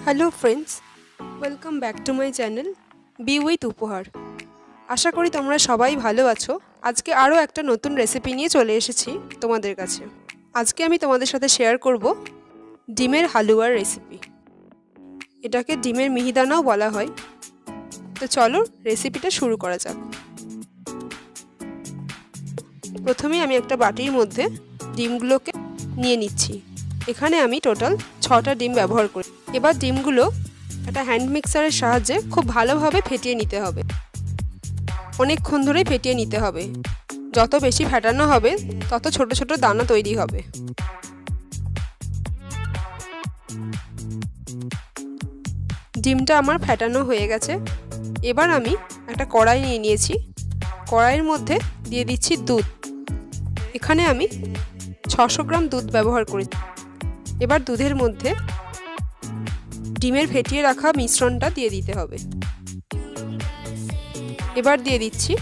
Hello friends, welcome back to my channel B with উপহার। আশা করি তোমরা সবাই ভালো আছো। আজকে আরও একটা নতুন রেসিপি নিয়ে চলে এসেছি তোমাদের কাছে। আজকে আমি তোমাদের সাথে শেয়ার করব ডিমের হালুয়ার রেসিপি। এটাকে ডিমের মিহিদানাও বলা হয়। তো চলো রেসিপিটা শুরু করা যাক। প্রথমে আমি একটা বাটির মধ্যে ডিমগুলোকে নিয়ে নিচ্ছি। এখানে আমি টোটাল 6টা ডিম ব্যবহার করি। এবার ডিমগুলো একটা হ্যান্ড মিক্সারের সাহায্যে খুব ভালোভাবে ফেটিয়ে নিতে হবে। অনেকক্ষণ ধরে ফেটিয়ে নিতে হবে। যত বেশি ফেটানো হবে তত ছোট ছোট দানা তৈরি হবে। ডিমটা আমার ফেটানো হয়ে গেছে। এবার আমি একটা কড়াই নিয়ে নিয়েছি। কড়াইয়ের মধ্যে দিয়ে দিচ্ছি দুধ। এখানে আমি 600 গ্রাম দুধ ব্যবহার করি। এবার দুধের মধ্যে ডিমের ফেটিয়ে রাখা মিশ্রণটা দিয়ে দিতে হবে। এবার দিয়ে দিচ্ছি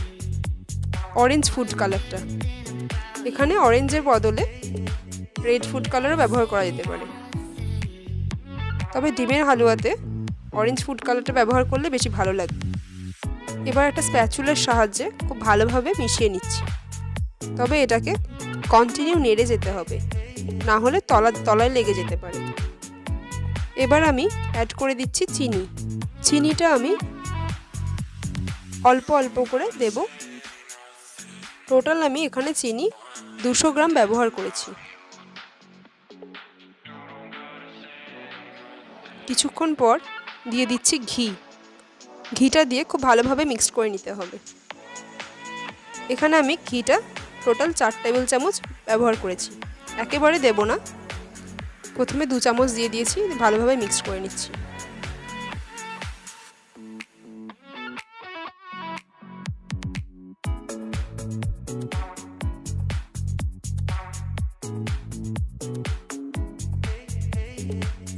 অরেঞ্জ ফুড কালারটা। এখানে অরেঞ্জের বদলে রেড ফুড কালারও ব্যবহার করা যেতে পারে, তবে ডিমের হালুয়াতে অরেঞ্জ ফুড কালারটা ব্যবহার করলে বেশি ভালো লাগবে। এবার একটা স্প্যাচুলার সাহায্যে খুব ভালোভাবে মিশিয়ে নিচ্ছি, তবে এটাকে কন্টিনিউ নেড়ে যেতে হবে, না হলে তলায় লেগে যেতে পারে। এবার আমি অ্যাড করে দিচ্ছি চিনি। চিনিটা আমি অল্প অল্প করে দেব। টোটাল আমি এখানে চিনি 200 গ্রাম ব্যবহার করেছি। কিছুক্ষণ পর দিয়ে দিচ্ছি ঘি। ঘিটা দিয়ে খুব ভালোভাবে মিক্সড করে নিতে হবে। এখানে আমি ঘিটা টোটাল 4 টেবিল চামচ ব্যবহার করেছি। একেবারে দেব না, প্রথমে 2 চামচ দিয়ে দিয়েছি। ভালোভাবে মিক্স করে নিচ্ছি।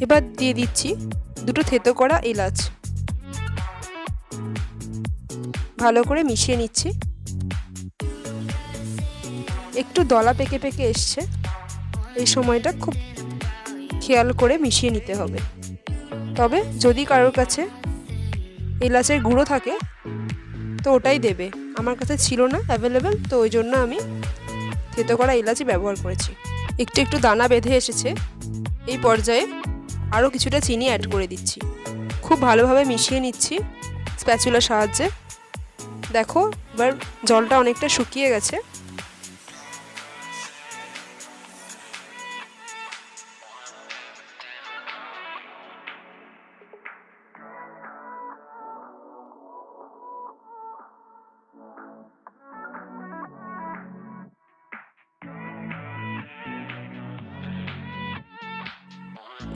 এবার দিয়ে দিচ্ছি 2টো থেতো করা এলাচ। ভালো করে মিশিয়ে নিচ্ছি। একটু দলা পেকে পেকে এসছে, এই সময়টা খুব খেয়াল করে মিশিয়ে নিতে হবে। তবে যদি কারোর কাছে এলাচের গুঁড়ো থাকে তো ওটাই দেবে। আমার কাছে ছিল না অ্যাভেলেবেল, তো ওই জন্য আমি থেতো করা এলাচই ব্যবহার করেছি। একটু একটু দানা বেঁধে এসেছে। এই পর্যায়ে আরও কিছুটা চিনি অ্যাড করে দিচ্ছি। খুব ভালোভাবে মিশিয়ে নিচ্ছি স্প্যাচুলার সাহায্যে। দেখো এবার জলটা অনেকটা শুকিয়ে গেছে।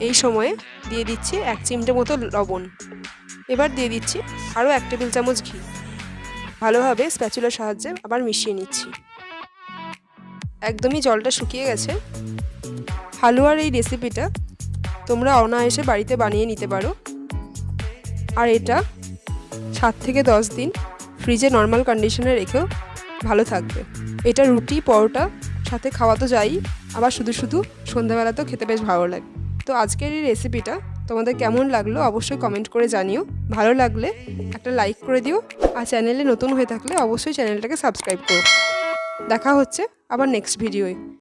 এই সময়ে দিয়ে দিচ্ছি 1 চিমটে মতো লবণ। এবার দিয়ে দিচ্ছি আরও 1 টেবিল চামচ ঘি। ভালোভাবে স্প্যাচুলার সাহায্যে আবার মিশিয়ে নিচ্ছি। একদমই জলটা শুকিয়ে গেছে। হালুয়ার এই রেসিপিটা তোমরা অনায়াসে বাড়িতে বানিয়ে নিতে পারো, আর এটা 7 থেকে 10 দিন ফ্রিজে নর্মাল কন্ডিশনে রেখেও ভালো থাকবে। এটা রুটি পরোটা সাথে খাওয়া তো যাই, আবার শুধু শুধু সন্ধ্যাবেলাতেও খেতে বেশ ভালো লাগে। তো আজকের এই রেসিপিটা তোমাদের কেমন লাগলো অবশ্যই কমেন্ট করে জানিও। ভালো লাগলে একটা লাইক করে দিও, আর চ্যানেলে নতুন হয়ে থাকলে অবশ্যই চ্যানেলটাকে সাবস্ক্রাইব করো। দেখা হচ্ছে আবার নেক্সট ভিডিওয়।